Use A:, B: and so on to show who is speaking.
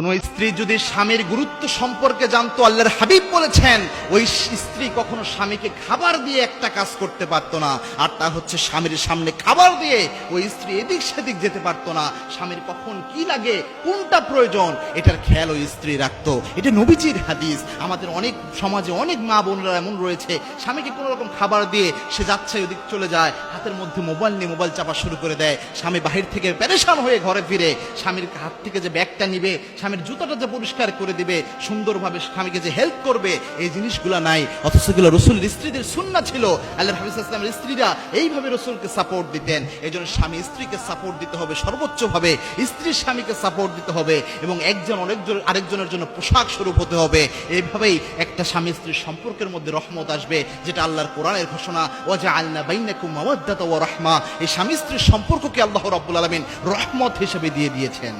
A: কোন স্ত্রী যদি স্বামীর গুরুত্ব সম্পর্কে জানতো, আল্লাহর হাবিব বলেছেন ওই স্ত্রী কখনো স্বামীকে খাবার দিয়ে একটা কাজ করতে পারতো না, আর তা হচ্ছে স্বামীর সামনে খাবার দিয়ে ওই স্ত্রী এদিক সেদিক যেতে পারতো না। স্বামীর কখন কি লাগে, কোনটা প্রয়োজন, এটার খেয়াল ওই স্ত্রী রাখতো। এটা নবীজির হাদিস। আমাদের অনেক সমাজে অনেক মা বোনরা এমন রয়েছে, স্বামীকে কোনো রকম খাবার দিয়ে সে যাচ্ছে ওদিক চলে যায়, হাতের মধ্যে মোবাইল নিয়ে মোবাইল চাপা শুরু করে দেয়। স্বামী বাহির থেকে পেরেশান হয়ে ঘরে ফিরে স্বামীর হাত থেকে যে ব্যাগটা নিবে, স্বামীর জুতাটা যে পরিষ্কার করে দিবে, সুন্দরভাবে স্বামীকে যে হেল্প করবে, এই জিনিসগুলো নাই। অথচ এগুলো রসুলের স্ত্রীদের সুন্নাহ ছিল। আল্লাহর হাবিব সাল্লাল্লাহু আলাইহি ওয়াসাল্লামের স্ত্রীরা এইভাবে রসুলকে সাপোর্ট দিতেন। এই জন্য স্বামী স্ত্রীকে সাপোর্ট দিতে হবে সর্বোচ্চভাবে, স্ত্রী স্বামীকে সাপোর্ট দিতে হবে, এবং একজন আরেকজনের জন্য পোশাক স্বরূপ হতে হবে। এইভাবেই একটা স্বামী স্ত্রীর সম্পর্কের মধ্যে রহমত আসবে, যেটা আল্লাহর কোরআনের ঘোষণা, ওয়াজআলনা বাইনাকুম মাওয়াদ্দাতা ওয়া রাহমা। এই স্বামী স্ত্রীর সম্পর্ককে আল্লাহ রাব্বুল আলামিন রহমত হিসেবে দিয়ে দিয়েছেন।